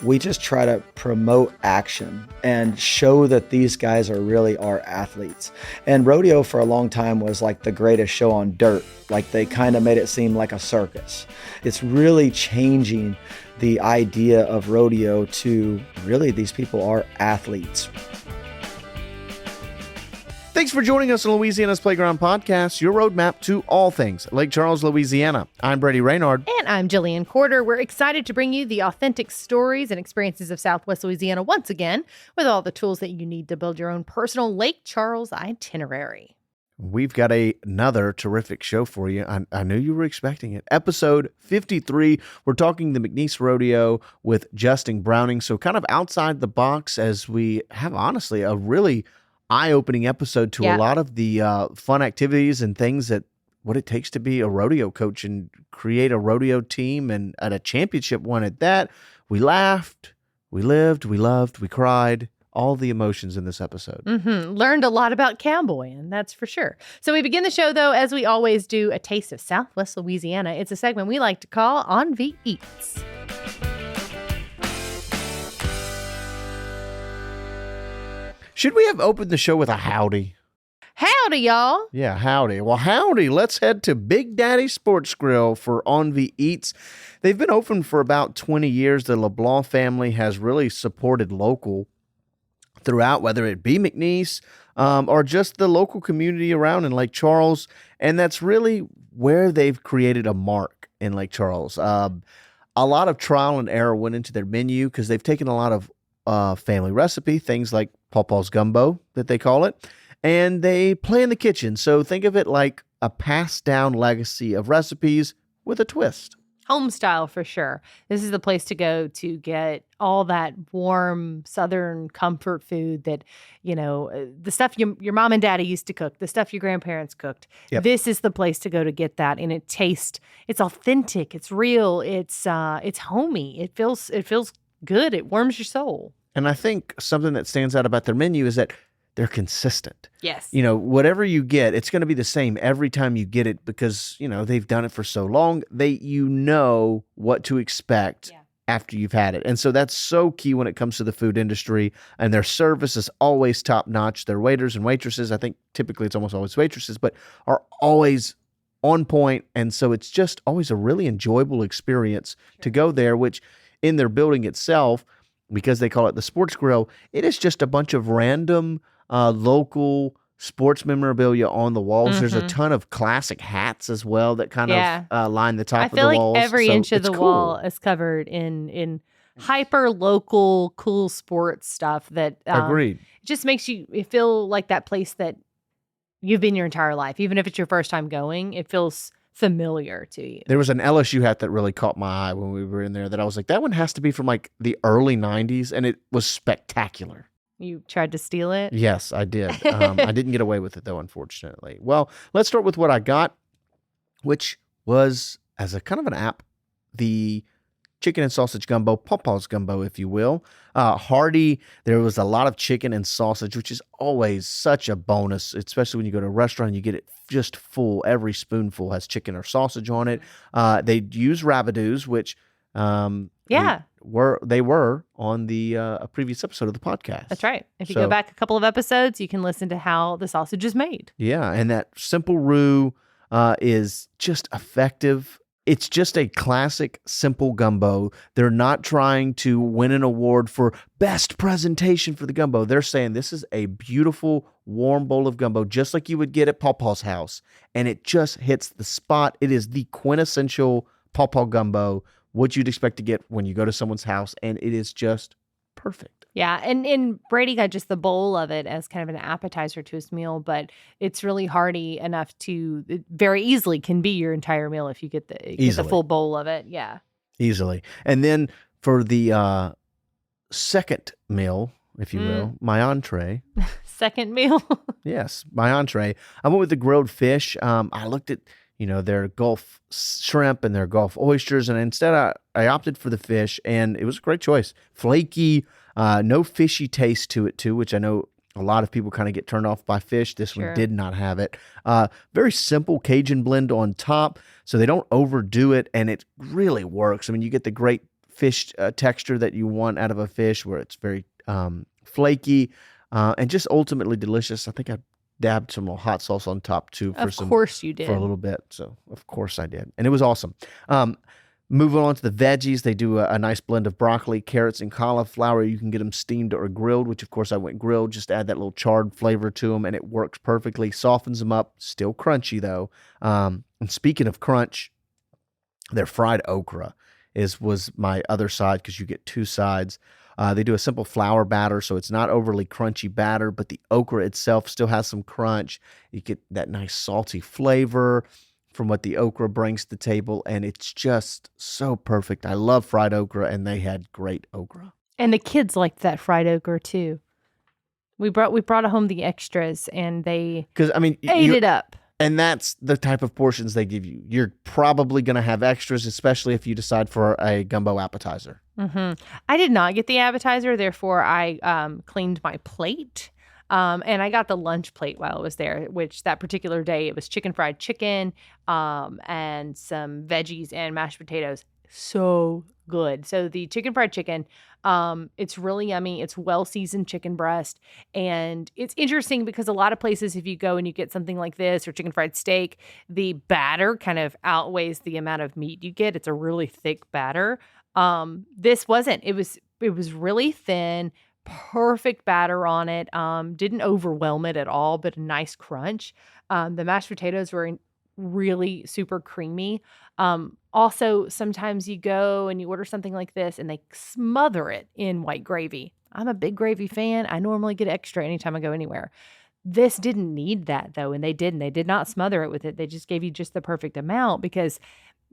We just try to promote action and show that these guys are athletes. And rodeo for a long time was like the greatest show on dirt. Like they kind of made it seem like a circus. It's really changing the idea of rodeo to really these people are athletes. Thanks for joining us on Louisiana's Playground Podcast, your roadmap to all things Lake Charles, Louisiana. I'm Brady Raynard. And I'm Jillian Corder. We're excited to bring you the authentic stories and experiences of Southwest Louisiana once again, with all the tools that you need to build your own personal Lake Charles itinerary. We've got another terrific show for you. I knew you were expecting it. Episode 53, we're talking the McNeese Rodeo with Justin Browning. So kind of outside the box, as we have, honestly, a really eye-opening episode to a lot of the fun activities and things that what it takes to be a rodeo coach and create a rodeo team and at a championship one at that. We laughed, we lived, we loved, we cried, all the emotions in this episode. Learned a lot about cowboying, that's for sure. So we begin the show, though, as we always do, a taste of Southwest Louisiana. It's a segment we like to call On V Eats. Should we have opened the show with a howdy? Howdy, y'all. Yeah, howdy. Well, howdy. Let's head to Big Daddy Sports Grill for On V Eats. They've been open for about 20 years. The LeBlanc family has really supported local throughout, whether it be McNeese or just the local community around in Lake Charles. And that's really where they've created a mark in Lake Charles. A lot of trial and error went into their menu because they've taken a lot of family recipe, things like Pawpaw's Gumbo that they call it, and they play in the kitchen. So think of it like a passed down legacy of recipes with a twist. Home style for sure. This is the place to go to get all that warm Southern comfort food that, you know, the stuff your mom and daddy used to cook, the stuff your grandparents cooked. Yep. This is the place to go to get that. And it's authentic, it's real, it's homey. It feels good. It warms your soul. And I think something that stands out about their menu is that they're consistent. Yes. You know, whatever you get, it's going to be the same every time you get it because, you know, they've done it for so long. You know what to expect after you've had it. And so that's so key when it comes to the food industry. And their service is always top notch. Their waiters and waitresses, I think typically it's almost always waitresses, but are always on point. And so it's just always a really enjoyable experience to go there, which in their building itself, because they call it the Sports Grill, it is just a bunch of random local sports memorabilia on the walls. There's a ton of classic hats as well that kind of line the top of the walls. I feel like every inch of the wall is covered in hyper local cool sports stuff that Agreed. Just makes you feel like that place that you've been your entire life. Even if it's your first time going, it feels familiar to you. There was an LSU hat that really caught my eye when we were in there that I was like, that one has to be from like the early 90s, and it was spectacular. You tried to steal it? Yes, I did. I didn't get away with it, though, unfortunately. Well, let's start with what I got, which was, as a kind of an app, the chicken and sausage gumbo, Pawpaw's Gumbo, if you will. Hearty, there was a lot of chicken and sausage, which is always such a bonus, especially when you go to a restaurant and you get it just full. Every spoonful has chicken or sausage on it. They use ravidoos, which they were on the a previous episode of the podcast. That's right. If you go back a couple of episodes, you can listen to how the sausage is made. Yeah, and that simple roux is just effective. It's just a classic, simple gumbo. They're not trying to win an award for best presentation for the gumbo. They're saying this is a beautiful, warm bowl of gumbo, just like you would get at Pawpaw's house. And it just hits the spot. It is the quintessential Pawpaw Gumbo, what you'd expect to get when you go to someone's house. And it is just perfect. Yeah, and Brady got just the bowl of it as kind of an appetizer to his meal, but it's really hearty enough to it very easily can be your entire meal if you get the full bowl of it. Yeah, easily. And then for the second meal, if you will, my entree. Second meal. Yes, my entree. I went with the grilled fish. I looked at their Gulf shrimp and their Gulf oysters, and instead I opted for the fish, and it was a great choice. Flaky. No fishy taste to it too, which I know a lot of people kind of get turned off by fish. This one did not have it. Very simple Cajun blend on top, so they don't overdo it, and it really works. I mean, you get the great fish texture that you want out of a fish, where it's very flaky and just ultimately delicious. I think I dabbed some hot sauce on top too. Of course you did. For a little bit. So of course I did. And it was awesome. Moving on to the veggies, they do a nice blend of broccoli, carrots, and cauliflower. You can get them steamed or grilled, which of course I went grilled. Just add that little charred flavor to them, and it works perfectly. Softens them up. Still crunchy though. And speaking of crunch, their fried okra was my other side, because you get two sides. They do a simple flour batter, so it's not overly crunchy batter, but the okra itself still has some crunch. You get that nice salty flavor from what the okra brings to the table, and it's just so perfect. I love fried okra, and they had great okra. And the kids liked that fried okra too. We brought home the extras, and they ate it up. And that's the type of portions they give you. You're probably going to have extras, especially if you decide for a gumbo appetizer. Mm-hmm. I did not get the appetizer, therefore I cleaned my plate. And I got the lunch plate while I was there, which that particular day it was fried chicken, and some veggies and mashed potatoes. So good. So the fried chicken, it's really yummy. It's well-seasoned chicken breast. And it's interesting because a lot of places, if you go and you get something like this or chicken fried steak, the batter kind of outweighs the amount of meat you get. It's a really thick batter. This wasn't. It was really thin, perfect batter on it. Didn't overwhelm it at all, but a nice crunch. The mashed potatoes were really super creamy. Also, sometimes you go and you order something like this and they smother it in white gravy. I'm a big gravy fan. I normally get extra anytime I go anywhere. This didn't need that though, and they didn't. They did not smother it with it. They just gave you just the perfect amount because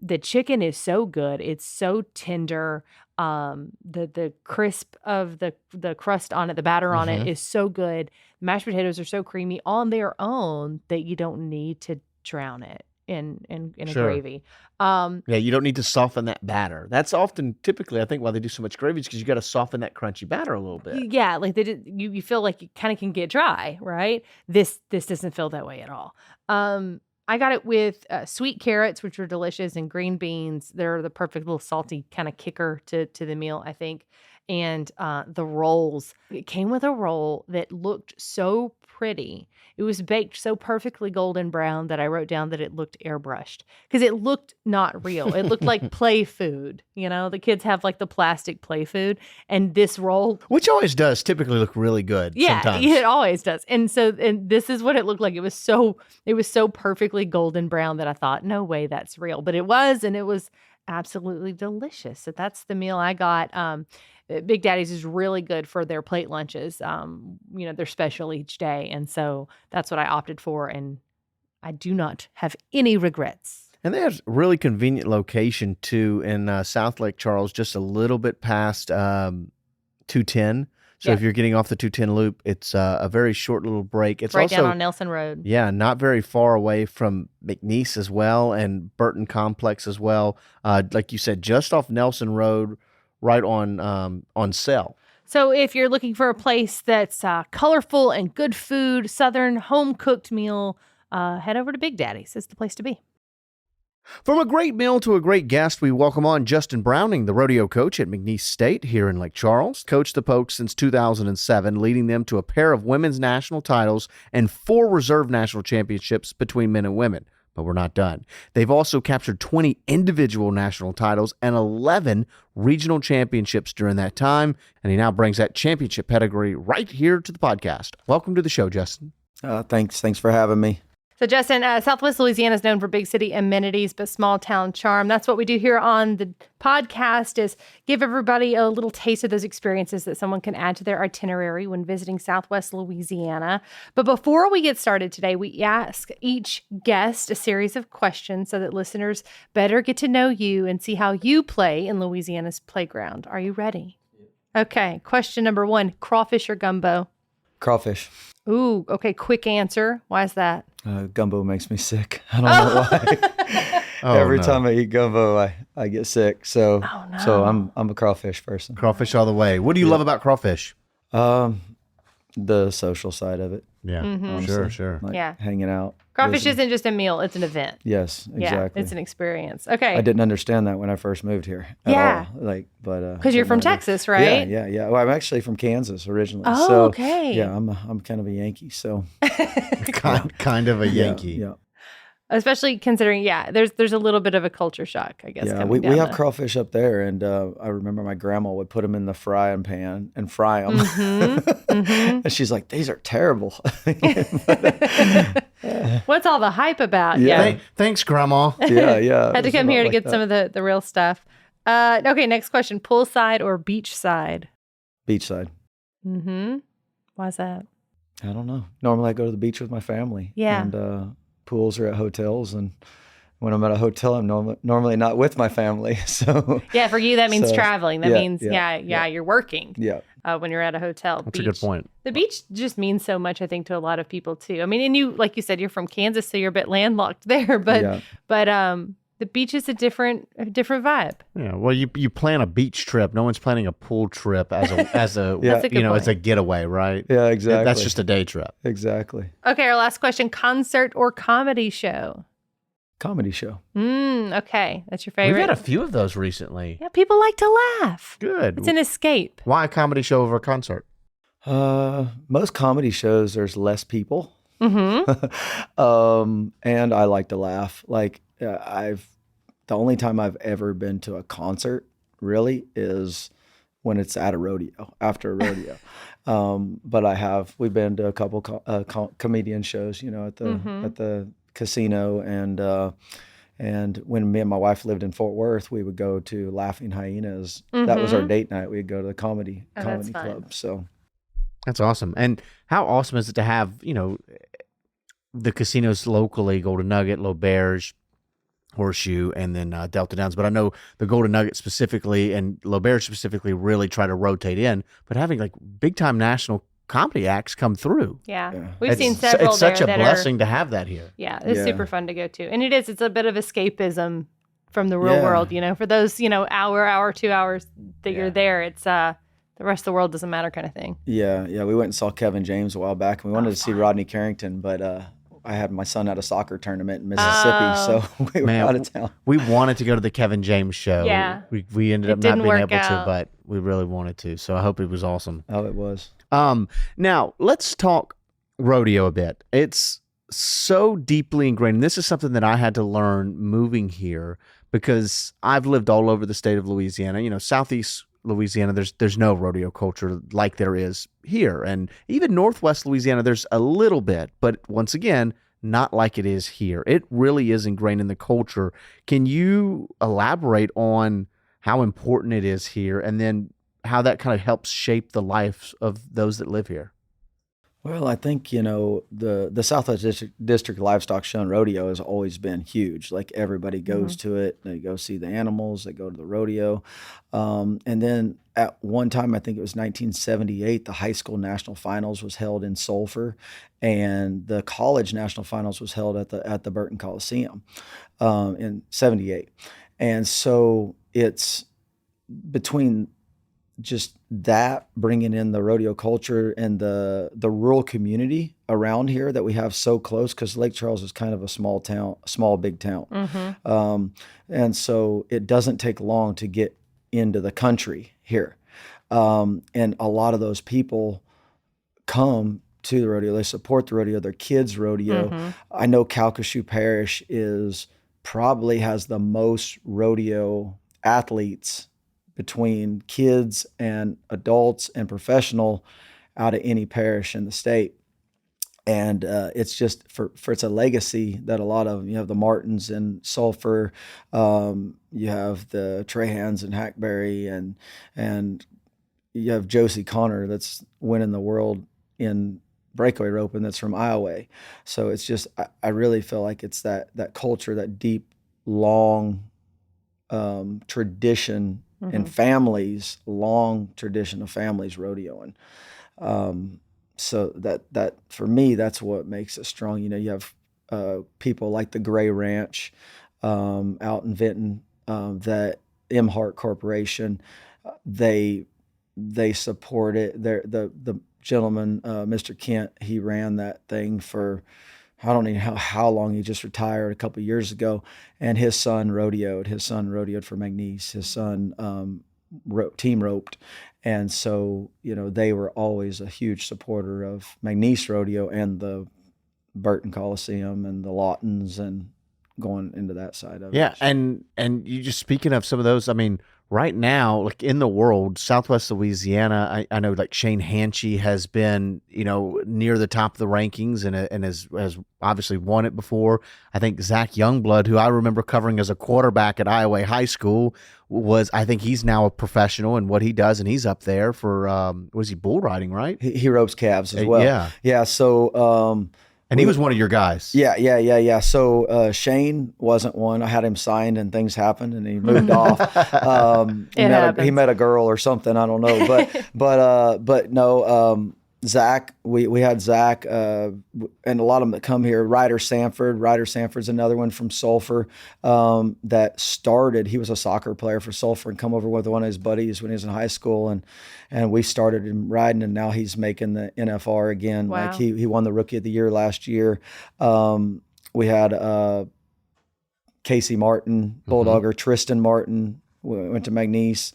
the chicken is so good. It's so tender. The crisp of the crust on it, the batter on it is so good. Mashed potatoes are so creamy on their own that you don't need to drown it in a gravy. You don't need to soften that batter. That's often typically I think why they do so much gravy is because you got to soften that crunchy batter a little bit. Yeah, like you feel like it kind of can get dry, right? This doesn't feel that way at all. I got it with sweet carrots, which were delicious, and green beans. They're the perfect little salty kind of kicker to the meal, I think. And the rolls. It came with a roll that looked so pretty. It was baked so perfectly golden brown that I wrote down that it looked airbrushed because it looked not real. It looked like play food. You know, the kids have like the plastic play food, and this roll, which always does typically look really good. Yeah, sometimes. It always does. And this is what it looked like. It was so perfectly golden brown that I thought, no way that's real. But it was, and it was absolutely delicious. So that's the meal I got. Big Daddy's is really good for their plate lunches. They're special each day. And so that's what I opted for. And I do not have any regrets. And they have a really convenient location too in South Lake Charles, just a little bit past 210. So if you're getting off the 210 loop, it's a very short little break. It's right also, down on Nelson Road. Yeah, not very far away from McNeese as well and Burton Complex as well. Like you said, just off Nelson Road, right on Sell. So if you're looking for a place that's colorful and good food, Southern home-cooked meal, head over to Big Daddy's. It's the place to be. From a great meal to a great guest, we welcome on Justin Browning, the rodeo coach at McNeese State here in Lake Charles. Coached the Pokes since 2007, leading them to a pair of women's national titles and 4 reserve national championships between men and women. But we're not done. They've also captured 20 individual national titles and 11 regional championships during that time, and he now brings that championship pedigree right here to the podcast. Welcome to the show, Justin. Thanks for having me. So, Justin, Southwest Louisiana is known for big city amenities, but small town charm. That's what we do here on the podcast is give everybody a little taste of those experiences that someone can add to their itinerary when visiting Southwest Louisiana. But before we get started today, we ask each guest a series of questions so that listeners better get to know you and see how you play in Louisiana's playground. Are you ready? Okay. Question number 1, crawfish or gumbo? Crawfish. Ooh, okay. Quick answer. Why is that? Gumbo makes me sick. I don't know why. Every time I eat gumbo, I get sick. So I'm a crawfish person. Crawfish all the way. What do you love about crawfish? I The social side of it, Yeah, honestly. sure. Like Yeah. hanging out. Crawfish visiting. isn't just a meal; it's an event. Yes, Yeah, exactly. it's an experience. Okay. I didn't understand that when I first moved here at Yeah. all. Like, but Because you're but from now I do. Texas, right? Yeah. Well, I'm actually from Kansas originally. Oh, so, okay. Yeah, I'm kind of a Yankee. So Kind of a Yankee. Yeah. Especially considering, there's a little bit of a culture shock, I guess. Yeah, coming we down have crawfish up there, and I remember my grandma would put them in the frying pan and fry them. And she's like, "These are terrible." What's all the hype about? Yeah. Thanks, Grandma. Yeah. Had to come here to get some of the real stuff. Okay, next question. Poolside or beachside? Beachside. Why's that? I don't know. Normally, I go to the beach with my family. Yeah. And pools are at hotels, and when I'm at a hotel, I'm normally not with my family. So Yeah, for you that means So, traveling. That yeah, means you're working. yeah. When you're at a hotel. That's a good point. The beach just means so much, I think, to a lot of people too. I mean, and you, like you said, you're from Kansas, so you're a bit landlocked there. But the beach is a different vibe. Yeah. Well, you plan a beach trip. No one's planning a pool trip as a That's a good as a point. getaway, right? Yeah, exactly. That's just a day trip. Exactly. Okay, our last question: concert or comedy show? Comedy show. Okay, that's your favorite. We've had a few of those recently. Yeah, people like to laugh. Good. It's an escape. Why a comedy show over a concert? Most comedy shows, there's less people. Mm-hmm. And I like to laugh. Like the only time I've ever been to a concert really is when it's at a rodeo, after a rodeo. But we've been to a couple comedian shows, at the casino, and when me and my wife lived in Fort Worth, we would go to Laughing Hyenas. That was our date night. We'd go to the comedy that's fun. club. So That's awesome. And how awesome is it to have, the casinos locally, Golden Nugget, L'Auberge, Horseshoe, and then Delta Downs. But I know the Golden Nugget specifically and L'Auberge specifically really try to rotate in, but having like big time national comedy acts come through. Yeah. We've seen several It's such a there that blessing to have that here. it's super fun to go to. And it's a bit of escapism from the real world, for those, hour, 2 hours that you're there. It's the rest of the world doesn't matter kind of thing. Yeah. We went and saw Kevin James a while back, and we wanted to see Rodney Carrington, but I had my son at a soccer tournament in Mississippi, so we were out of town. We wanted to go to the Kevin James show. Yeah. We ended up not didn't being work able to, out. but we really wanted to. So I hope it was awesome. Oh, it was. Now let's talk rodeo a bit. It's so deeply ingrained. And this is something that I had to learn moving here because I've lived all over the state of Louisiana. Southeast Louisiana, there's no rodeo culture like there is here. And even Northwest Louisiana, there's a little bit, but once again, not like it is here. It really is ingrained in the culture. Can you elaborate on how important it is here and then how that kind of helps shape the lives of those that live here? Well, I think, the Southwest District Livestock Show and Rodeo has always been huge. Like everybody goes to it. They go see the animals. They go to the rodeo. And then at one time, I think it was 1978, the high school national finals was held in Sulphur, and the college national finals was held at the Burton Coliseum in 78. And so it's between just that, bringing in the rodeo culture and the rural community around here that we have so close, because Lake Charles is kind of a small big town. And so it doesn't take long to get into the country here. And a lot of those people come to the rodeo. They support the rodeo, their kids' rodeo. I know Calcasieu Parish probably has the most rodeo athletes between kids and adults and professional out of any parish in the state. And it's just it's a legacy that a lot of, you have the Martins in Sulphur, you have the Trahans in Hackberry, and you have Josie Connor that's winning the world in breakaway roping that's from Iowa. So it's just, I really feel like it's that culture, that deep, long tradition and families, long tradition of families rodeoing. So that for me, that's what makes it strong. You have people like the Gray Ranch out in Vinton, that Emhart Corporation, they they support it. The gentleman, Mr. Kent, he ran that thing for, I don't even know how long. He just retired a couple of years ago, and his son rodeoed. His son rodeoed for McNeese. His son team roped, and so they were always a huge supporter of McNeese Rodeo and the Burton Coliseum and the Lawtons and going into that side of it. Yeah, and you just speaking of some of those, I mean, right now, like in the world, Southwest Louisiana, I know like Shane Hanchy has been, near the top of the rankings and has obviously won it before. I think Zach Youngblood, who I remember covering as a quarterback at Iowa High School, I think he's now a professional in what he does, and he's up there for, was he bull riding, right? He ropes calves as well. Yeah. Yeah, so... and he was one of your guys. Yeah. So Shane wasn't one. I had him signed, and things happened, and he moved off. He met a girl or something. I don't know. But no. Zach, we had Zach, and a lot of them that come here. Ryder Sanford's another one from Sulphur that started. He was a soccer player for Sulphur and come over with one of his buddies when he was in high school, and we started him riding, and now he's making the NFR again. Wow. Like he won the Rookie of the Year last year. We had Casey Martin, Bulldogger, Tristan Martin went to McNeese,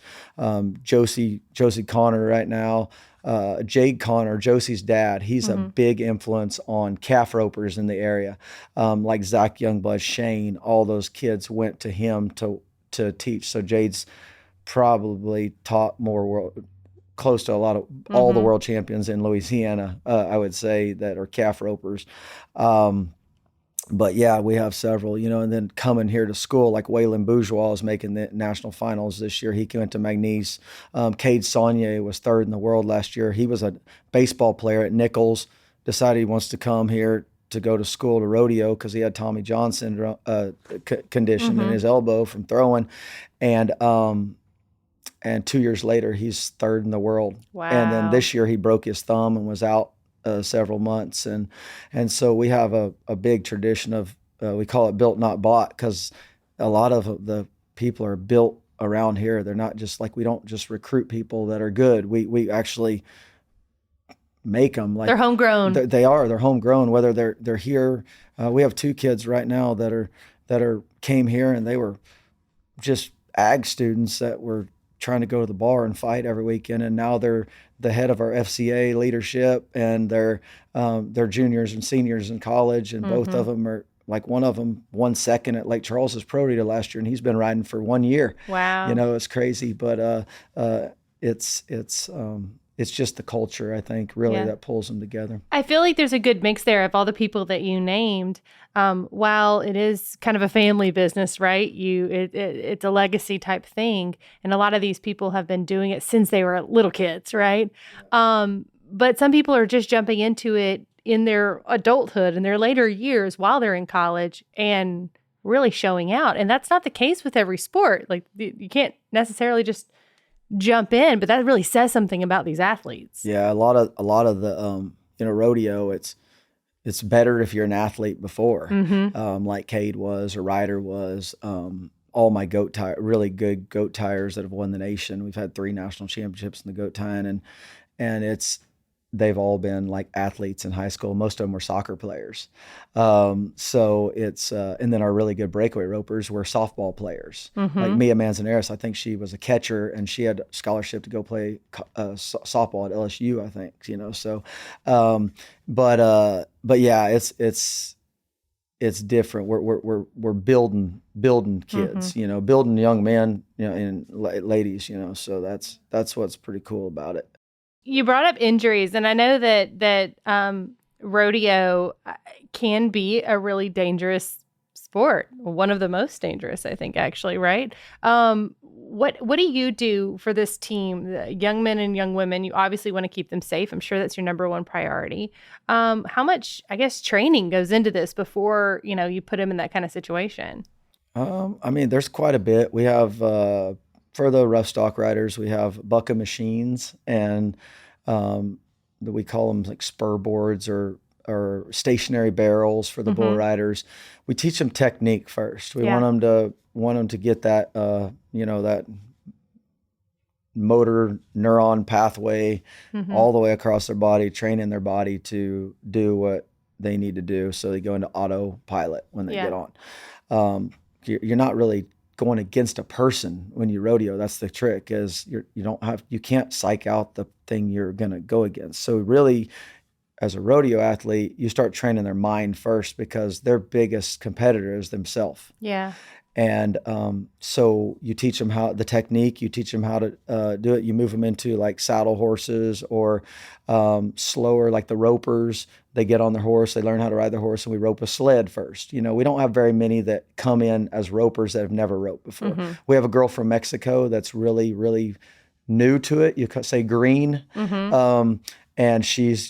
Josie Connor right now. Jade Connor, Josie's dad, he's a big influence on calf ropers in the area. Like Zach Youngblood, Shane, all those kids went to him to teach. So Jade's probably taught close to a lot of all the world champions in Louisiana, I would say, that are calf ropers. But yeah, we have several, and then coming here to school, like Waylon Bourgeois is making the national finals this year. He went to McNeese. Cade Saunier was third in the world last year. He was a baseball player at Nichols, decided he wants to come here to go to school to rodeo because he had Tommy John syndrome condition in his elbow from throwing. And 2 years later, he's third in the world. Wow. And then this year he broke his thumb and was out several months, and so we have a big tradition of we call it built not bought, because a lot of the people are built around here. They're not just like, we don't just recruit people that are good. We actually make them like they're homegrown. They're homegrown. Whether they're here, we have two kids right now that came here and they were just ag students that were trying to go to the bar and fight every weekend, and now they're the head of our FCA leadership, and they're juniors and seniors in college, and both of them are, like, one of them won second at Lake Charles's Pro Rodeo last year, and he's been riding for 1 year. Wow. It's crazy, but it's just the culture, I think, really that pulls them together. I feel like there's a good mix there of all the people that you named. While it is kind of a family business, right? It's a legacy type thing. And a lot of these people have been doing it since they were little kids, right? But some people are just jumping into it in their adulthood, in their later years while they're in college, and really showing out. And that's not the case with every sport. Like, you can't necessarily just jump in, but that really says something about these athletes. Yeah, a lot of the rodeo, it's better if you're an athlete before, like Cade was or Ryder was. All my really good goat tires that have won the nation. We've had 3 national championships in the goat tying, and they've all been like athletes in high school. Most of them were soccer players. So it's, and then our really good breakaway ropers were softball players. Like Mia Manzanares, I think she was a catcher, and she had a scholarship to go play softball at LSU, I think, so, but yeah, it's different. We're building kids, building young men, and ladies, so that's what's pretty cool about it. You brought up injuries, and I know that rodeo can be a really dangerous sport. One of the most dangerous, I think, actually, right? What do you do for this team, the young men and young women? You obviously want to keep them safe. I'm sure that's your number one priority. How much, I guess, training goes into this before, you put them in that kind of situation? There's quite a bit. We have... for the rough stock riders, we have bucka machines, and we call them like spur boards or stationary barrels for the bull riders. We teach them technique first. We want them to get that, that motor neuron pathway all the way across their body, training their body to do what they need to do. So they go into autopilot when they get on. You're not really going against a person when you rodeo. That's the trick, is you can't psych out the thing you're going to go against. So really, as a rodeo athlete, you start training their mind first, because their biggest competitor is themselves. Yeah. And so you teach them the technique, you teach them how to do it. You move them into like saddle horses or slower, like the ropers. They get on their horse, they learn how to ride their horse, and we rope a sled first. We don't have very many that come in as ropers that have never roped before. We have a girl from Mexico that's really, really new to it. You could say green. And she's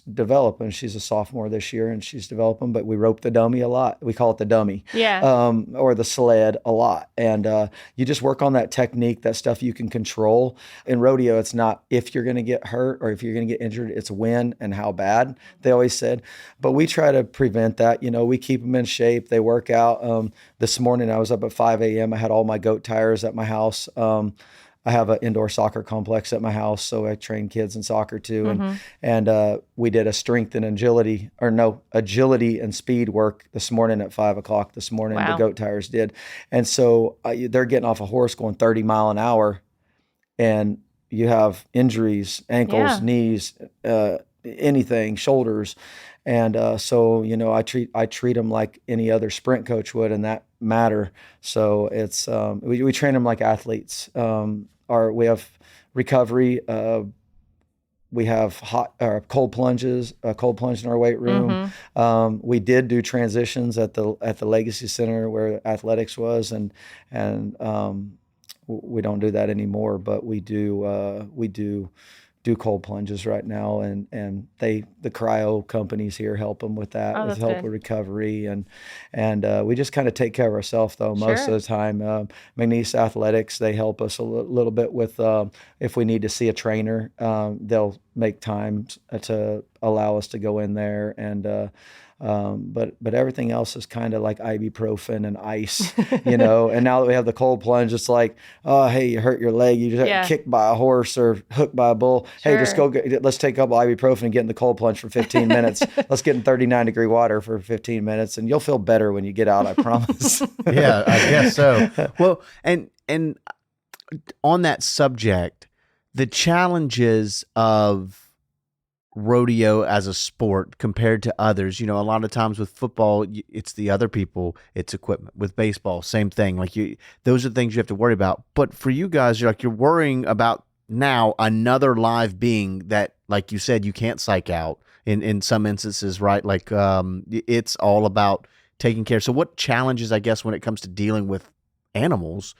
developing. She's a sophomore this year, and she's developing, but we rope the dummy a lot. We call it the dummy, or the sled a lot. And you just work on that technique, that stuff you can control. In rodeo, it's not if you're going to get hurt or if you're going to get injured, it's when and how bad, they always said. But we try to prevent that. We keep them in shape. They work out. This morning, I was up at 5 a.m. I had all my goat tires at my house. I have an indoor soccer complex at my house, so I train kids in soccer too. And we did agility and speed work this morning at 5 o'clock this morning. Wow. The goat tires did. And so they're getting off a horse going 30 mile an hour, and you have injuries, ankles, knees, anything, shoulders. And so, I treat them like any other sprint coach would in that matter. So it's, we train them like athletes. We have recovery. We have cold plunges, cold plunge in our weight room. We did do transitions at the Legacy Center where athletics was, and we don't do that anymore, but we do cold plunges right now, and the cryo companies here help them with that, with help with recovery, and we just kind of take care of ourselves though most of the time. McNeese Athletics, they help us a little bit with if we need to see a trainer, they'll make time to allow us to go in there, and but everything else is kind of like ibuprofen and ice, and now that we have the cold plunge, it's like, oh, hey, you hurt your leg, you just got kicked by a horse or hooked by a bull. Hey, just let's take a couple ibuprofen and get in the cold plunge for 15 minutes. Let's get in 39-degree water for 15 minutes, and you'll feel better when you get out, I promise. Yeah, I guess so. Well, and on that subject, the challenges of rodeo as a sport compared to others, a lot of times with football, it's the other people, it's equipment. With baseball, same thing. Like those are things you have to worry about. But for you guys, you're worrying about now another live being that, like you said, you can't psych out in some instances, right? Like it's all about taking care. So what challenges, I guess, when it comes to dealing with animals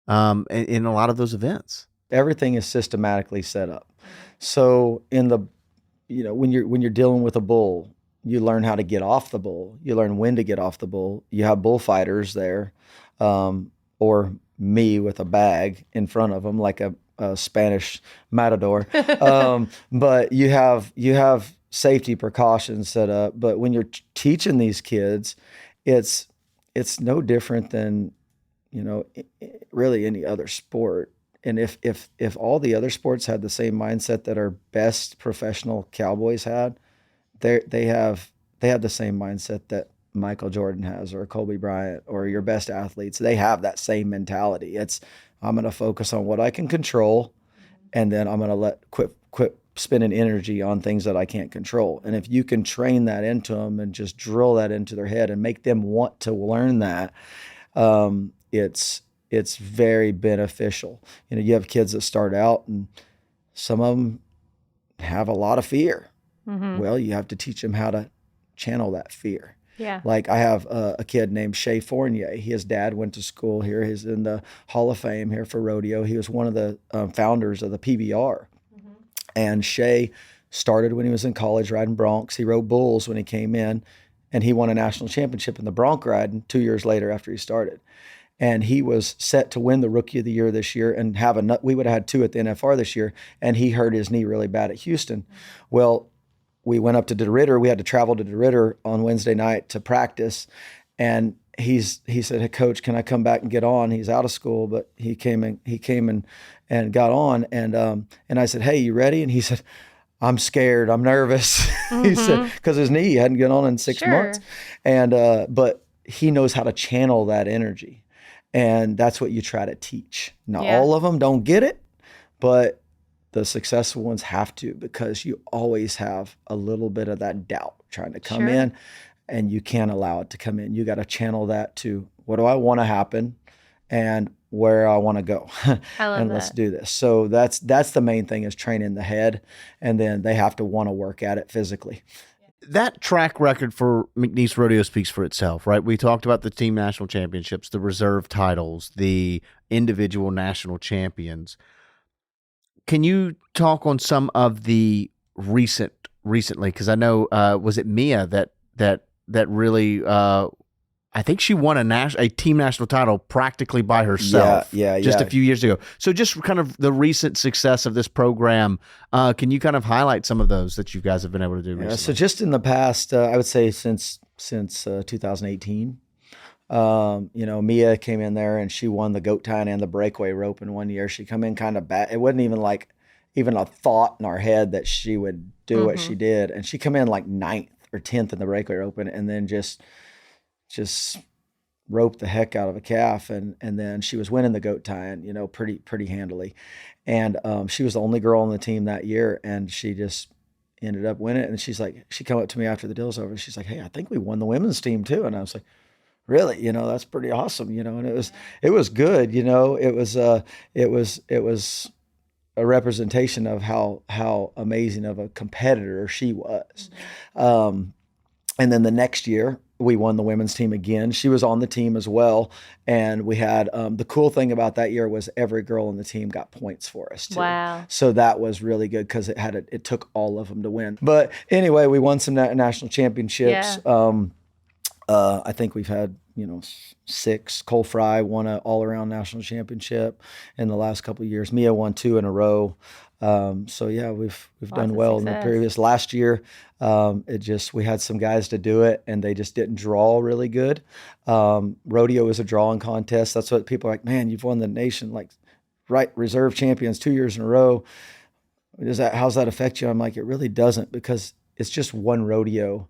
in a lot of those events? Everything is systematically set up. So when you're dealing with a bull, you learn how to get off the bull. You learn when to get off the bull. You have bullfighters there, or me with a bag in front of them, like a Spanish matador. But you have safety precautions set up. But when you're teaching these kids, it's no different than really any other sport. And if all the other sports had the same mindset that our best professional cowboys had, they have the same mindset that Michael Jordan has, or Kobe Bryant, or your best athletes. They have that same mentality. It's, I'm going to focus on what I can control, and then I'm going to quit spending energy on things that I can't control. And if you can train that into them and just drill that into their head and make them want to learn that, it's very beneficial. You have kids that start out, and some of them have a lot of fear. Well, you have to teach them how to channel that fear. Yeah. Like I have a kid named Shay Fournier. His dad went to school here. He's in the Hall of Fame here for rodeo. He was one of the founders of the PBR. And Shay started when he was in college riding broncs. He rode bulls when he came in, and he won a national championship in the bronc riding 2 years later after he started. And he was set to win the Rookie of the Year this year and we would have had 2 at the NFR this year, and he hurt his knee really bad at Houston. Well, we went up to DeRidder. We had to travel to DeRidder on Wednesday night to practice, and he said, "Hey, coach, can I come back and get on?" He's out of school, but he came and got on. And I said, "Hey, you ready?" And he said, "I'm scared. I'm nervous." He said, because his knee hadn't been on in 6 months. And, but he knows how to channel that energy. And that's what you try to teach. Now, all of them don't get it, but the successful ones have to, because you always have a little bit of that doubt trying to come in, and you can't allow it to come in. You got to channel that to, what do I want to happen and where I want to go. I love and that. Let's do this. So that's the main thing, is training the head, and then they have to want to work at it physically. That track record for McNeese Rodeo speaks for itself, right? We talked about the team national championships, the reserve titles, the individual national champions. Can you talk on some of the recently? Because I know, was it Mia that really, I think she won a team national title practically by herself. Just a few years ago. So just kind of the recent success of this program. Can you kind of highlight some of those that you guys have been able to do recently? So just in the past, I would say since 2018, Mia came in there and she won the goat tying and the breakaway rope in 1 year. She come in kind of bad. It wasn't even a thought in our head that she would do what she did. And she come in like 9th or 10th in the breakaway rope, and then just roped the heck out of a calf. And then she was winning the goat tying, pretty handily. And she was the only girl on the team that year, and she just ended up winning it. And she come up to me after the deal's over, and she's like, "Hey, I think we won the women's team too." And I was like, "Really? That's pretty awesome." And it was good. It was a representation of how amazing of a competitor she was. And then the next year, we won the women's team again. She was on the team as well. And we had, the cool thing about that year was every girl on the team got points for us too. Wow. So that was really good, because it took all of them to win. But anyway, we won some national championships. Yeah. I think we've had, 6. Cole Fry won an all-around national championship in the last couple of years. Mia won 2 in a row. So yeah, we've done well in the previous. Last year, we had some guys to do it, and they just didn't draw really good. Rodeo is a drawing contest. That's what people are like, "Man, you've won the nation, reserve champions 2 years in a row. How's that affect you?" I'm like, it really doesn't, because it's just one rodeo.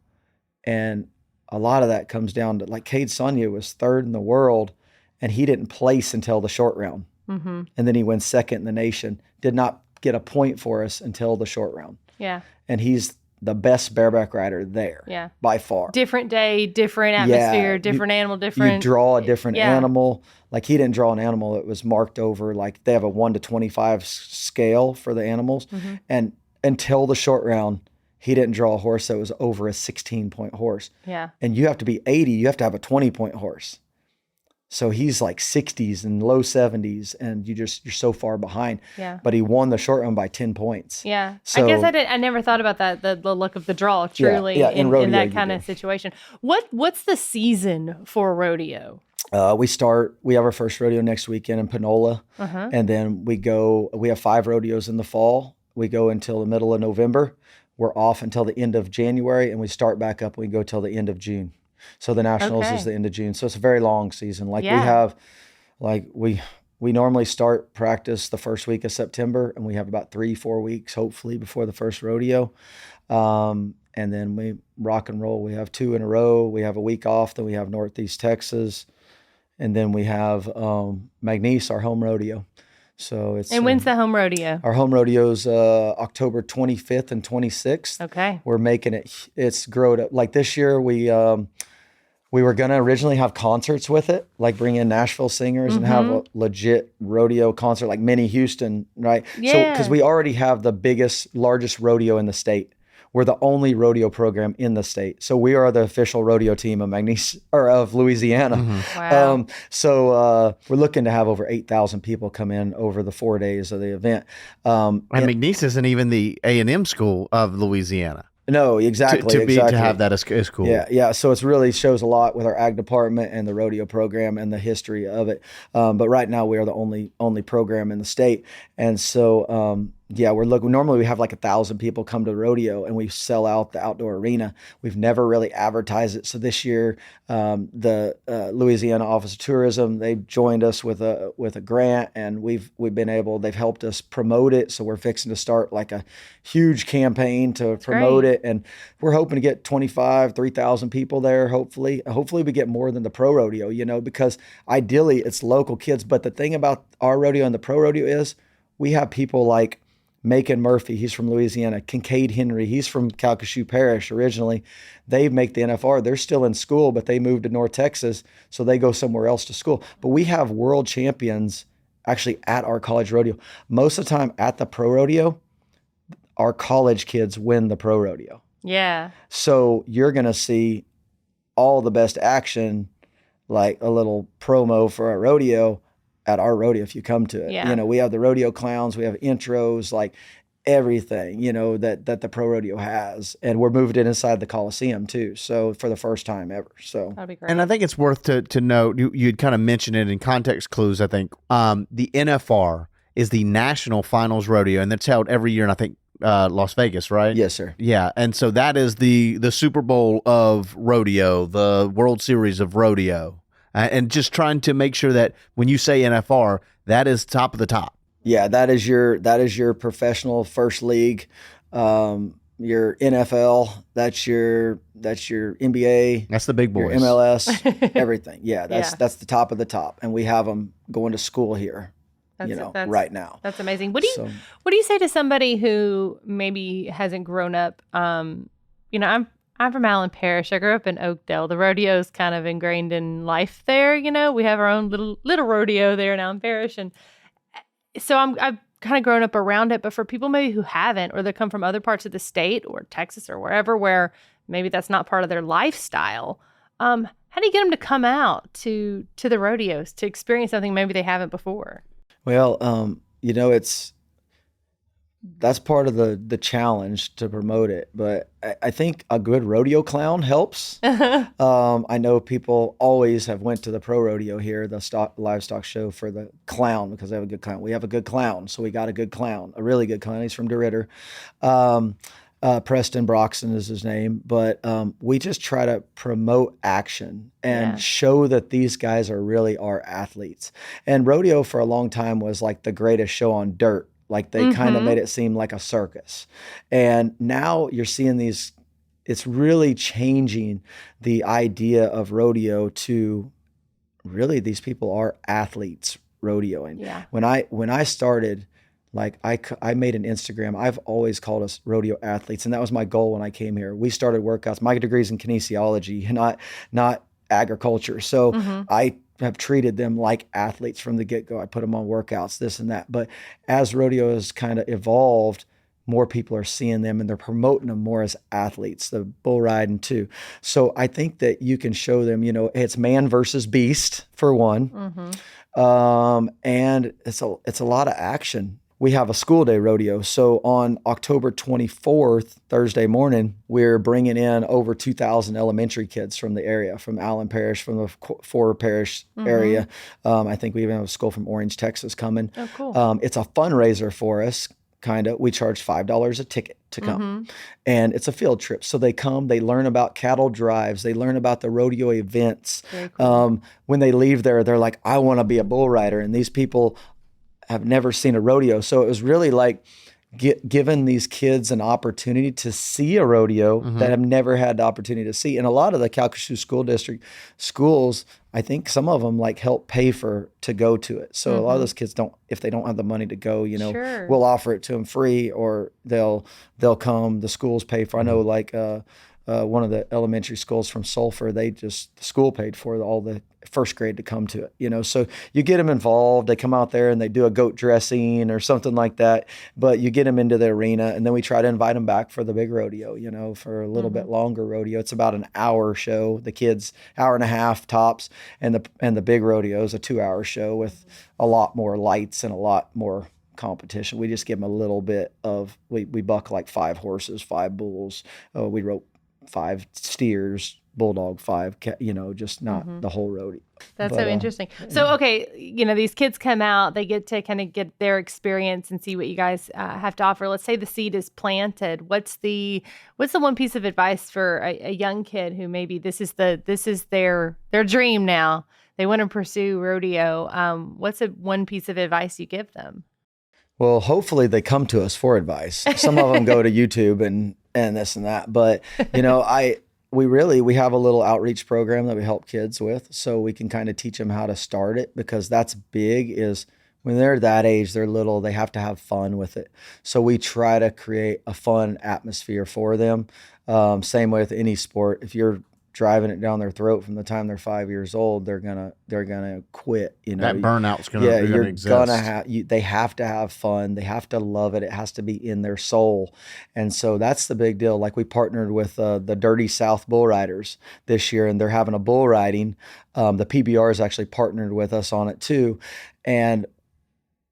And a lot of that comes down to, like, Cade Sonia was 3rd in the world, and he didn't place until the short round. Mm-hmm. And then he went 2nd in the nation, did not get a point for us until the short round. Yeah. And he's the best bareback rider there, by far. Different day, different atmosphere, different animal, different. You draw a different animal. Like, he didn't draw an animal that was marked over, like, they have a 1 to 25 scale for the animals. Mm-hmm. And until the short round, he didn't draw a horse that was over a 16-point horse. Yeah. And you have to be 80. You have to have a 20-point horse. So he's like 60s and low 70s, and you're so far behind. Yeah. But he won the short run by 10 points. Yeah. So, I guess I never thought about that, the luck of the draw, truly, in that kind of situation. What's the season for rodeo? We have our first rodeo next weekend in Panola. Uh-huh. And then we have 5 rodeos in the fall. We go until the middle of November. We're off until the end of January, and we start back up. We go till the end of June. So the Nationals is the end of June. So it's a very long season. We have, we normally start practice the first week of September, and we have about 3-4 weeks, hopefully, before the first rodeo. And then we rock and roll. We have 2 in a row. We have a week off. Then we have Northeast Texas. And then we have McNeese, our home rodeo. So it's. And when's the home rodeo? Our home rodeo's October 25th and 26th. Okay. We're making it's grown up. Like this year, we were gonna originally have concerts with it, like bring in Nashville singers and have a legit rodeo concert, like mini Houston, right? Yeah. So because we already have the largest rodeo in the state. We're the only rodeo program in the state. So we are the official rodeo team of of Louisiana. Mm-hmm. Wow. So we're looking to have over 8,000 people come in over the 4 days of the event. And McNeese isn't even the A&M school of Louisiana. No, exactly. To have that is cool. Yeah. So it really shows a lot with our ag department and the rodeo program and the history of it. But right now we are the only program in the state. And so, Yeah, we're looking. Normally, we have like 1,000 people come to the rodeo, and we sell out the outdoor arena. We've never really advertised it. So this year, the Louisiana Office of Tourism, they've joined us with a grant, and they've helped us promote it. So we're fixing to start like a huge campaign to promote it, and we're hoping to get 3,000 people there. Hopefully we get more than the pro rodeo, because ideally it's local kids. But the thing about our rodeo and the pro rodeo is we have people like Macon Murphy, he's from Louisiana. Kincaid Henry, he's from Calcasieu Parish originally. They make the NFR. They're still in school, but they moved to North Texas, so they go somewhere else to school. But we have world champions actually at our college rodeo. Most of the time at the pro rodeo, our college kids win the pro rodeo. Yeah. So you're going to see all the best action, like a little promo for our rodeo, at our rodeo if you come to it. Yeah. We have the rodeo clowns, we have intros, like everything, that the pro rodeo has. And we're moving it inside the Coliseum too. So for the first time ever. So that'd be great. And I think it's worth to note, you'd kind of mentioned it in context clues, I think. The NFR is the National Finals Rodeo, and that's held every year in, I think, Las Vegas, right? Yes, sir. Yeah. And so that is the Super Bowl of rodeo, the World Series of rodeo. And just trying to make sure that when you say NFR, that is top of the top. Yeah, that is your professional first league, your NFL, that's your NBA, That's the big boys. your MLS, everything. Yeah, that's the top of the top, and we have them going to school here, right now. That's amazing. What do you say to somebody who maybe hasn't grown up? I'm from Allen Parish. I grew up in Oakdale. The rodeo is kind of ingrained in life there. We have our own little rodeo there in Allen Parish, and so I've kind of grown up around it. But for people maybe who haven't, or they come from other parts of the state or Texas or wherever, where maybe that's not part of their lifestyle, how do you get them to come out to the rodeos to experience something maybe they haven't before? Well, that's part of the challenge to promote it. But I think a good rodeo clown helps. I know people always have went to the pro rodeo here, the livestock show, for the clown, because they have a good clown. We have a good clown, so we got a good clown, a really good clown. He's from DeRidder. Preston Broxton is his name. But we just try to promote action and show that these guys really are athletes. And rodeo for a long time was like the greatest show on dirt. Like they kind of made it seem like a circus. And now you're seeing it's really changing the idea of rodeo to really these people are athletes rodeoing. Yeah. When I started, like I made an Instagram. I've always called us rodeo athletes. And that was my goal when I came here. We started workouts. My degree's in kinesiology, not agriculture. So I have treated them like athletes from the get-go. I put them on workouts, this and that. But as rodeo has kind of evolved, more people are seeing them and they're promoting them more as athletes, the bull riding too. So I think that you can show them, it's man versus beast for one. And it's a lot of action. We have a school day rodeo. So on October 24th, Thursday morning, we're bringing in over 2,000 elementary kids from the area, from Allen Parish, from the four parish area. I think we even have a school from Orange, Texas coming. Oh, cool. It's a fundraiser for us, kind of. We charge $5 a ticket to come. And it's a field trip. So they come, they learn about cattle drives, they learn about the rodeo events. Very cool. When they leave there, they're like, I want to be a bull rider. And these people have never seen a rodeo. So it was really like giving these kids an opportunity to see a rodeo that have never had the opportunity to see. And a lot of the Calcasieu School District schools, I think some of them help pay to go to it. So a lot of those kids if they don't have the money to go, Sure. we'll offer it to them free, or they'll come, the schools pay for. I know one of the elementary schools from Sulphur, the school paid for all the first grade to come to it, so you get them involved. They come out there and they do a goat dressing or something like that, but you get them into the arena, and then we try to invite them back for the big rodeo, for a little bit longer rodeo. It's about an hour show, the kids, hour and a half tops, and the big rodeo is a 2-hour show with a lot more lights and a lot more competition. We just give them a little bit we buck like 5 horses, 5 bulls. We rope 5 steers, bulldog 5, just not the whole rodeo. That's so interesting. So, okay, these kids come out, they get to kind of get their experience and see what you guys have to offer. Let's say the seed is planted. What's the one piece of advice for a young kid who maybe this is their dream now? They want to pursue rodeo. What's one piece of advice you give them? Well, hopefully they come to us for advice. Some of them go to YouTube and this and that, but we have a little outreach program that we help kids with, so we can kind of teach them how to start it, because that's big. Is when they're that age, they're little, they have to have fun with it. So we try to create a fun atmosphere for them. Same way with any sport. If you're driving it down their throat from the time they're 5 years old, they're gonna quit. That burnout's gonna exist. They have to have fun. They have to love it. It has to be in their soul. And so that's the big deal. Like, we partnered with the Dirty South Bull Riders this year, and they're having a bull riding. The PBR has actually partnered with us on it too, and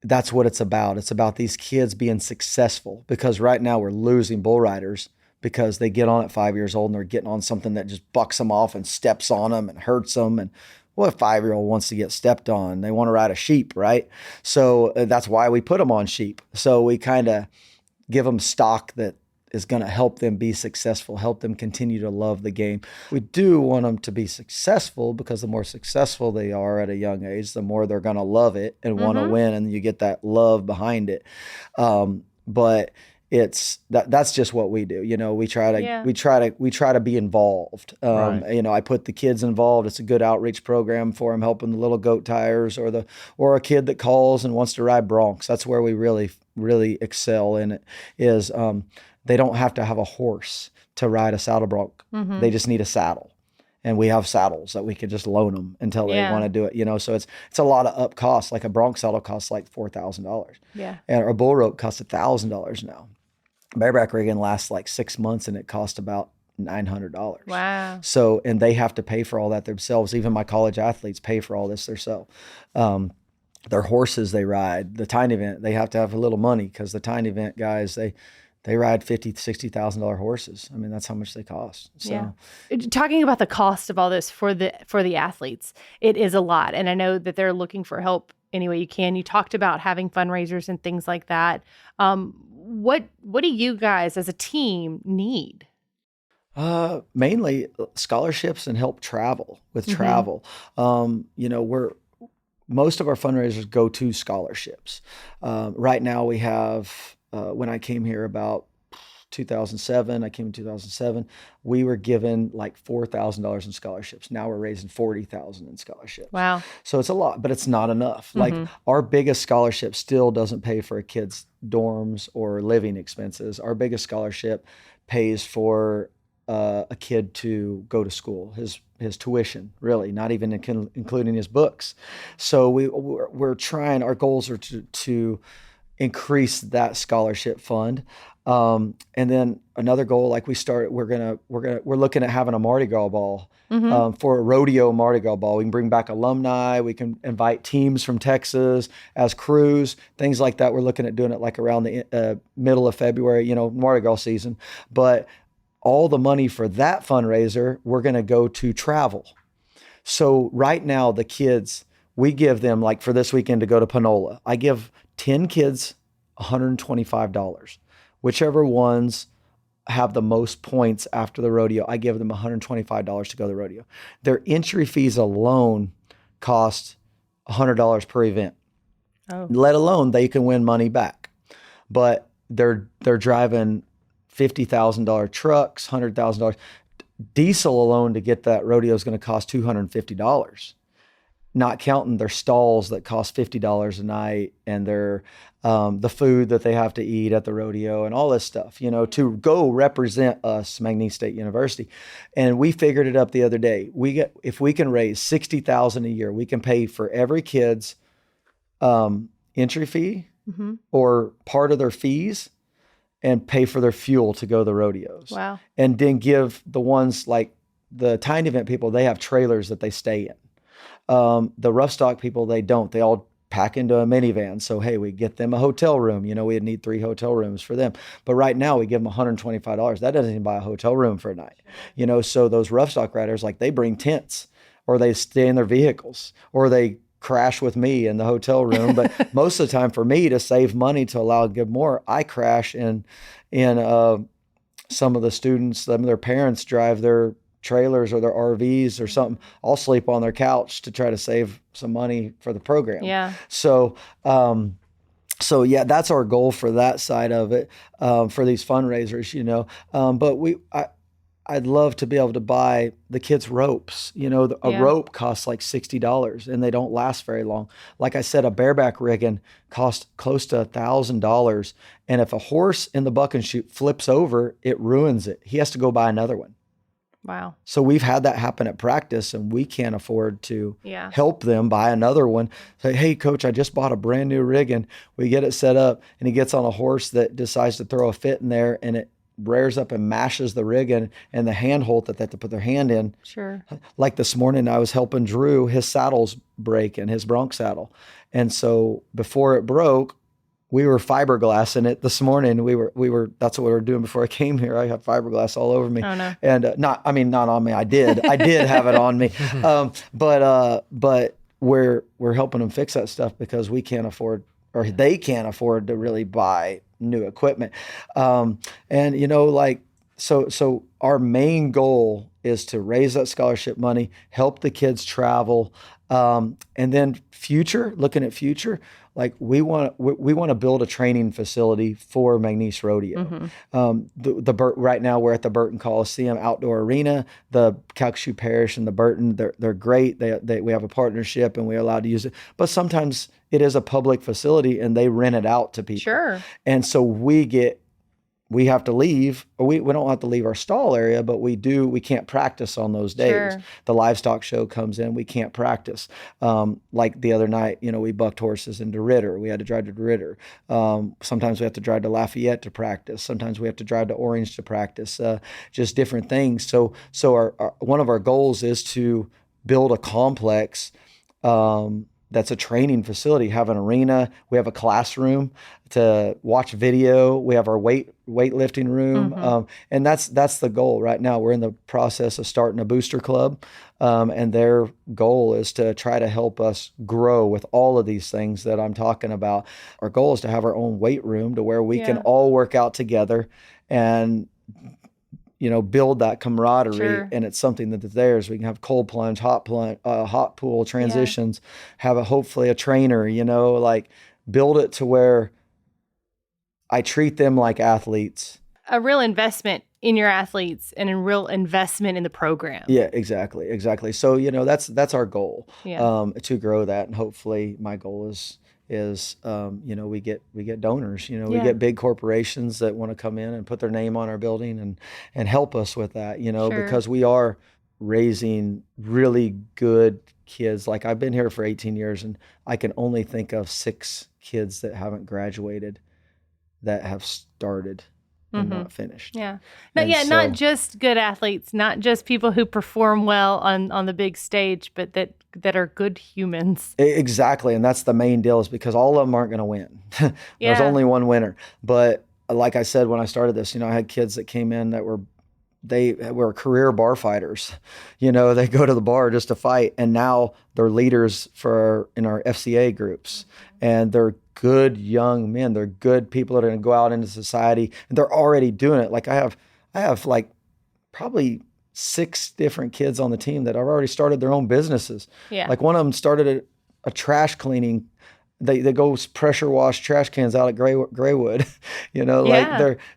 that's what it's about. It's about these kids being successful, because right now we're losing bull riders because they get on at 5 years old and they're getting on something that just bucks them off and steps on them and hurts them. And what 5-year-old wants to get stepped on? They want to ride a sheep, right? So that's why we put them on sheep. So we kind of give them stock that is going to help them be successful, help them continue to love the game. We do want them to be successful, because the more successful they are at a young age, the more they're going to love it and want to win, and you get that love behind it. But that's just what we do. We try to be involved. Right. I put the kids involved. It's a good outreach program for them, helping the little goat tires or a kid that calls and wants to ride broncs. That's where we really, really excel in it. Is they don't have to have a horse to ride a saddle bronc. They just need a saddle. And we have saddles that we could just loan them until they want to do it, so it's a lot of up costs. Like a bronc saddle costs like $4,000. Yeah. And a bull rope costs $1,000 now. Bareback rigging lasts like 6 months, and it costs about $900. Wow. So, and they have to pay for all that themselves. Even my college athletes pay for all this themselves. Their horses they ride, the tiny event, they have to have a little money, because the tiny event guys, they ride $50,000 to $60,000 horses. I mean, that's how much they cost. So. Yeah. Talking about the cost of all this for the athletes, it is a lot. And I know that they're looking for help any way you can. You talked about having fundraisers and things like that. What do you guys as a team need? Mainly scholarships and help travel with travel. Most of our fundraisers go to scholarships. Right now we have, when I came here about 2007, I came in 2007, we were given like $4,000 in scholarships. Now we're raising $40,000 in scholarships. Wow. So it's a lot, but it's not enough. Like, our biggest scholarship still doesn't pay for a kid's dorms or living expenses. Our biggest scholarship pays for a kid to go to school, his tuition, really, not even including his books. So we're trying, our goals are to increase that scholarship fund. And then another goal, like we're looking at having a Mardi Gras ball, for a rodeo Mardi Gras ball. We can bring back alumni. We can invite teams from Texas as crews, things like that. We're looking at doing it like around the middle of February, Mardi Gras season. But all the money for that fundraiser, we're going to go to travel. So right now, the kids, we give them, like for this weekend to go to Panola, I give 10 kids $125. Whichever ones have the most points after the rodeo, I give them $125 to go to the rodeo. Their entry fees alone cost $100 per event. Oh. Let alone they can win money back. But they're driving $50,000 trucks, $100,000. Diesel alone to get that rodeo is going to cost $250. Not counting their stalls that cost $50 a night, and their the food that they have to eat at the rodeo and all this stuff, to go represent us, McNeese State University. And we figured it up the other day. If we can raise $60,000 a year, we can pay for every kid's entry fee or part of their fees, and pay for their fuel to go to the rodeos. Wow. And then give the ones like the tiny event people, they have trailers that they stay in. The rough stock people, they don't. They all pack into a minivan. So, hey, we get them a hotel room. We'd need 3 hotel rooms for them. But right now we give them $125. That doesn't even buy a hotel room for a night. So those rough stock riders, like they bring tents or they stay in their vehicles or they crash with me in the hotel room. But most of the time for me to save money to allow to give more, I crash in some of the students, some of their parents drive their trailers or their RVs or something. I'll sleep on their couch to try to save some money for the program. Yeah. So yeah, that's our goal for that side of it, for these fundraisers, but I'd love to be able to buy the kids ropes. A rope costs like $60 and they don't last very long. Like I said, a bareback rigging costs close to $1,000. And if a horse in the buck and shoot flips over, it ruins it. He has to go buy another one. Wow. So we've had that happen at practice and we can't afford to Yeah. help them buy another one. Say, hey, coach, I just bought a brand new rigging. We get it set up and he gets on a horse that decides to throw a fit in there and it rears up and mashes the rigging and the handhold that they have to put their hand in. Sure. Like this morning, I was helping Drew, his saddle's breaking, his bronc saddle. And so before it broke, we were fiberglassing it this morning. We were, that's what we were doing before I came here. I had fiberglass all over me. Oh, no. And not on me. I did have it on me. But we're helping them fix that stuff because we can't afford, or they can't afford to really buy new equipment. So our main goal is to raise that scholarship money, help the kids travel. And then looking at future, like we want to build a training facility for McNeese Rodeo. Mm-hmm. Right now we're at the Burton Coliseum outdoor arena. The Calcasieu Parish and the Burton, they're great. We have a partnership and we're allowed to use it. But sometimes it is a public facility and they rent it out to people. Sure. And so we have to leave, or we don't have to leave our stall area, but we can't practice on those days. Sure. The livestock show comes in, we can't practice. Like the other night, we bucked horses into Ritter. We had to drive to Ritter. Sometimes we have to drive to Lafayette to practice. Sometimes we have to drive to Orange to practice, just different things. So our one of our goals is to build a complex, that's a training facility, have an arena. We have a classroom to watch video. We have our weightlifting room. Mm-hmm. And that's the goal right now. We're in the process of starting a booster club. And their goal is to try to help us grow with all of these things that I'm talking about. Our goal is to have our own weight room to where we can all work out together and build that camaraderie. Sure. And it's something that is theirs. We can have cold plunge, hot pool transitions, have hopefully a trainer, like build it to where I treat them like athletes. A real investment in your athletes and a real investment in the program. Yeah, exactly. So, that's our goal, to grow that. And hopefully my goal is we get donors, we get big corporations that want to come in and put their name on our building and help us with that, Sure. because we are raising really good kids. Like I've been here for 18 years and I can only think of 6 kids that haven't graduated that have started and not finished. Yeah. And Not just good athletes, not just people who perform well on the big stage, but that are good humans. Exactly. And that's the main deal, is because all of them aren't going to win. There's only one winner. But like I said, when I started this, I had kids that came in that were career bar fighters. They go to the bar just to fight. And now they're leaders in our FCA groups. And they're good young men. They're good people that are going to go out into society. And they're already doing it. Like I have like probably 6 different kids on the team that have already started their own businesses. Yeah. Like one of them started a trash cleaning. They go pressure wash trash cans out at Graywood.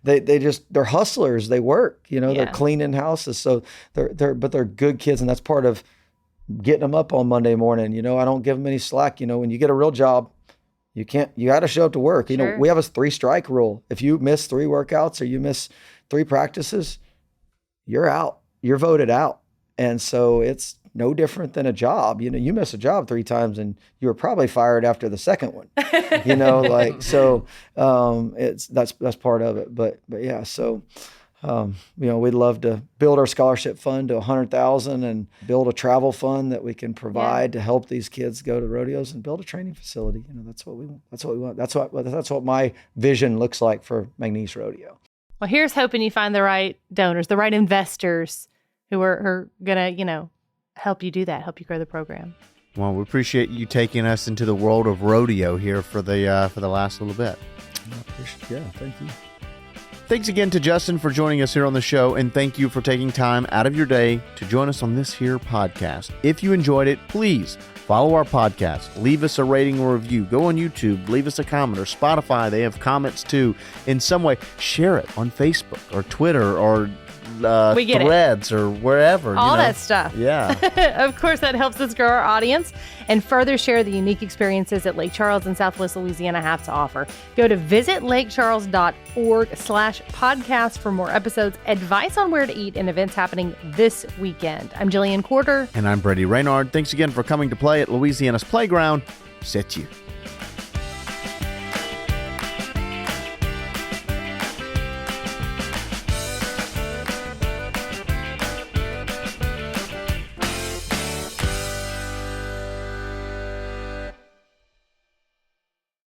They're hustlers. They work. They're cleaning houses. So they're good kids, and that's part of getting them up on Monday morning. I don't give them any slack. When you get a real job, you got to show up to work. Sure. We have a 3 strike rule. If you miss 3 workouts or you miss 3 practices, you're out. You're voted out. And so it's no different than a job. You miss a job 3 times and you were probably fired after the second one. That's part of it. But yeah, so We'd love to build our scholarship fund to 100,000 and build a travel fund that we can provide to help these kids go to rodeos and build a training facility. That's what we want. That's what we want. That's what my vision looks like for McNeese Rodeo. Well, here's hoping you find the right donors, the right investors who are going to, help you do that, help you grow the program. Well, we appreciate you taking us into the world of rodeo here for the last little bit. Thank you. Thanks again to Justin for joining us here on the show, and thank you for taking time out of your day to join us on this here podcast. If you enjoyed it, please follow our podcast, leave us a rating or review, go on YouTube, leave us a comment, or Spotify, they have comments too. In some way, share it on Facebook or Twitter or Threads or wherever. All that stuff. Yeah. Of course, that helps us grow our audience and further share the unique experiences that Lake Charles and Southwest Louisiana have to offer. Go to visitlakecharles.org/podcast for more episodes, advice on where to eat, and events happening this weekend. I'm Jillian Quarter. And I'm Brady Raynard. Thanks again for coming to play at Louisiana's Playground. Sit you.